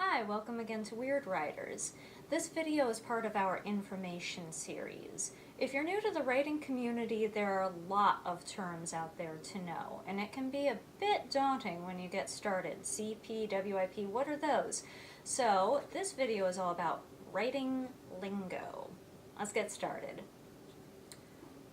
Hi, welcome again to Weird Writers. This video is part of our information series. If you're new to the writing community, there are a lot of terms out there to know, and it can be a bit daunting when you get started. CP, WIP, what are those? So this video is all about writing lingo. Let's get started.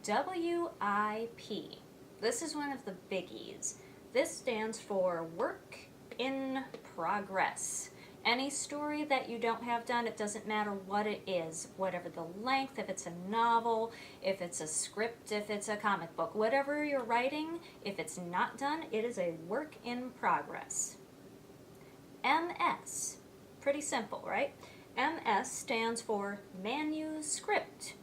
WIP. This is one of the biggies. This stands for Work in Progress. Any story that you don't have done, it doesn't matter what it is, whatever the length, if it's a novel, if it's a script, if it's a comic book, whatever you're writing, if it's not done, it is a work in progress. MS. Pretty simple, right? MS stands for manuscript.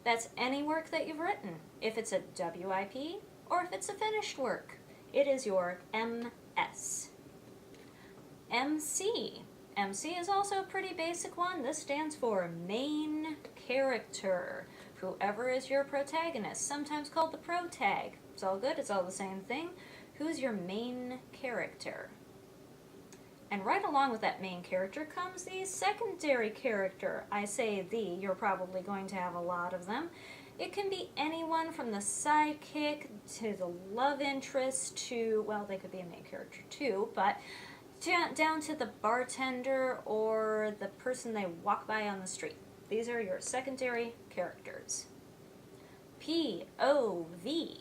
That's any work that you've written, if it's a WIP or if it's a finished work. It is your MS. MC. MC is also a pretty basic one. This stands for main character. Whoever is your protagonist, sometimes called the protag. It's all good, it's all the same thing. Who's your main character? And right along with that main character comes the secondary character. I say the, you're probably going to have a lot of them. It can be anyone from the sidekick to the love interest to, well, they could be a main character too, but down to the bartender or the person they walk by on the street. These are your secondary characters. POV.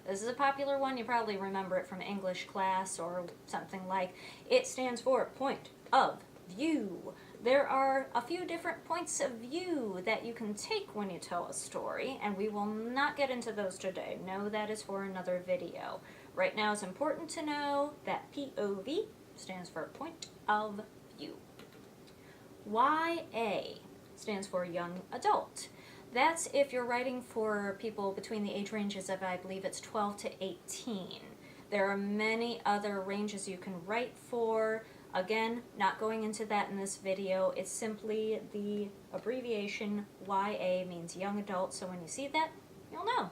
This is a popular one. You probably remember it from English class or something like. It stands for point of view. There are a few different points of view that you can take when you tell a story, and we will not get into those today. No, that is for another video. Right now it's important to know that POV stands for point of view. YA stands for young adult. That's if you're writing for people between the age ranges of, I believe it's 12 to 18. There are many other ranges you can write for. Again, not going into that in this video. It's simply the abbreviation YA means young adult, so when you see that, you'll know.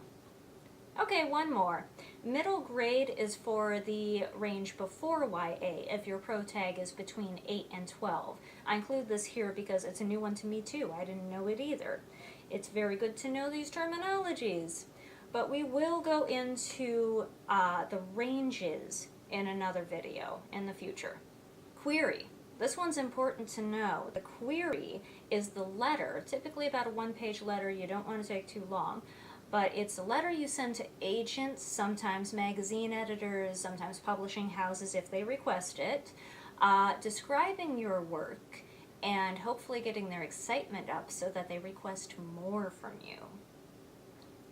Okay, one more. Middle grade is for the range before YA, if your protag is between 8 and 12. I include this here because it's a new one to me too. I didn't know it either. It's very good to know these terminologies. But we will go into the ranges in another video in the future. Query. This one's important to know. The query is the letter, typically about a one-page letter. You don't want to take too long. But it's a letter you send to agents, sometimes magazine editors, sometimes publishing houses if they request it, describing your work and hopefully getting their excitement up so that they request more from you.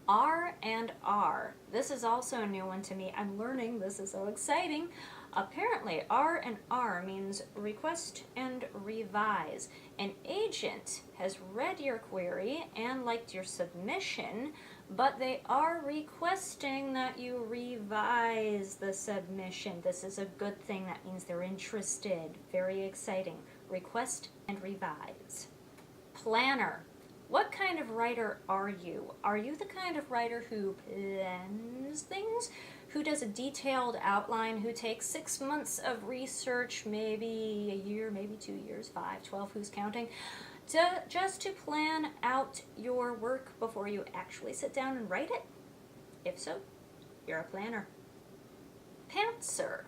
R and R. This is also a new one to me. I'm learning. This is so exciting. Apparently, R and R means request and revise. An agent has read your query and liked your submission, but they are requesting that you revise the submission. This is a good thing. That means they're interested. Very exciting. Request and revise. Planner. What kind of writer are you? Are you the kind of writer who plans things? Who does a detailed outline? Who takes 6 months of research, maybe a year, maybe 2 years, 5, 12, who's counting? Just to plan out your work before you actually sit down and write it? If so, you're a planner. Pantser.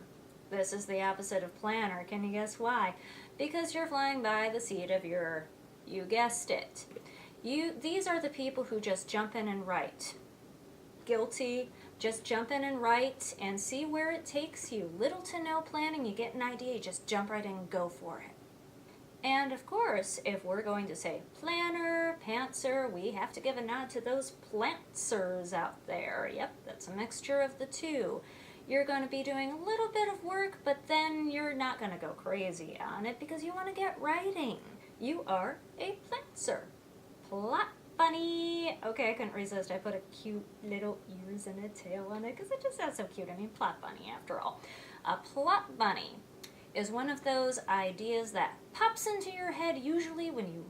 This is the opposite of planner. Can you guess why? Because you're flying by the seat of your, you guessed it. These are the people who just jump in and write. Guilty. Just jump in and write and see where it takes you. Little to no planning, you get an idea, you just jump right in and go for it. And of course, if we're going to say planner, pantser, we have to give a nod to those plantsers out there. Yep, that's a mixture of the two. You're going to be doing a little bit of work, but then you're not going to go crazy on it because you want to get writing. You are a plantser. Plot bunny. Okay, I couldn't resist. I put a cute little ears and a tail on it because it just sounds so cute. I mean, plot bunny after all. A plot bunny is one of those ideas that pops into your head usually when you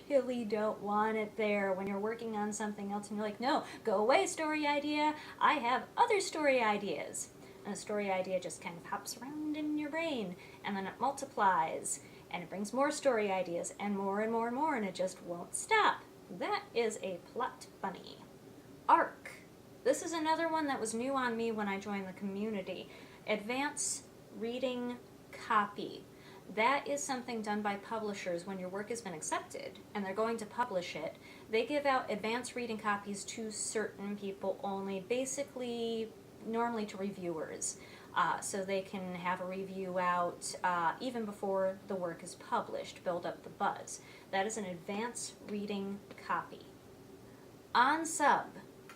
really don't want it there, when you're working on something else and you're like, no, go away, story idea. I have other story ideas. And a story idea just kind of hops around in your brain and then it multiplies. and it brings more story ideas and more and more and more, and it just won't stop. That is a plot bunny. ARC. This is another one that was new on me when I joined the community. Advanced Reading Copy. That is something done by publishers when your work has been accepted and they're going to publish it. They give out advanced reading copies to certain people only, basically normally to reviewers. So they can have a review out even before the work is published, build up the buzz. That is an advanced reading copy. On sub.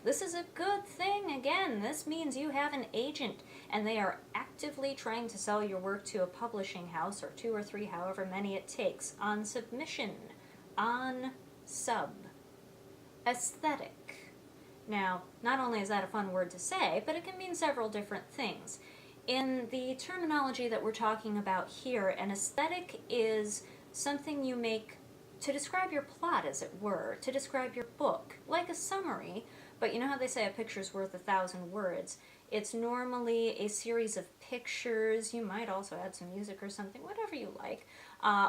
This is a good thing. Again, this means you have an agent and they are actively trying to sell your work to a publishing house, or 2 or 3, however many it takes, on submission. On sub. Aesthetic. Now, not only is that a fun word to say, but it can mean several different things. In the terminology that we're talking about here, an aesthetic is something you make to describe your plot, as it were, to describe your book, like a summary. But you know how they say a picture's worth 1,000 words? It's normally a series of pictures. You might also add some music or something, whatever you like.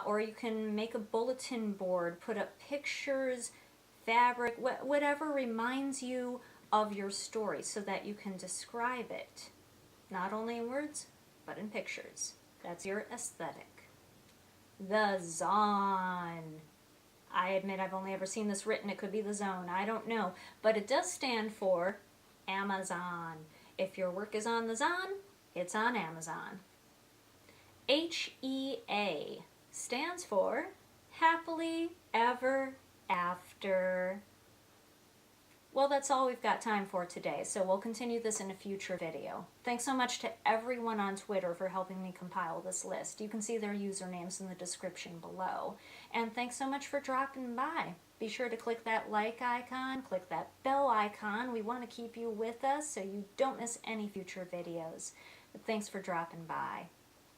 Or you can make a bulletin board, put up pictures, fabric, whatever reminds you of your story so that you can describe it. Not only in words, but in pictures. That's your aesthetic. The zone. I admit I've only ever seen this written. It could be the zone. I don't know. But it does stand for Amazon. If your work is on the zone, it's on Amazon. HEA stands for Happily Ever After. Well, that's all we've got time for today, so we'll continue this in a future video. Thanks so much to everyone on Twitter for helping me compile this list. You can see their usernames in the description below. And thanks so much for dropping by. Be sure to click that like icon, click that bell icon. We want to keep you with us so you don't miss any future videos. But thanks for dropping by.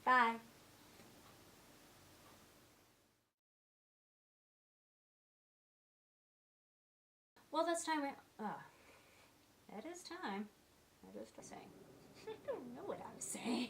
Bye. Well, that's time. That is time. I just saying. I don't know what I'm saying.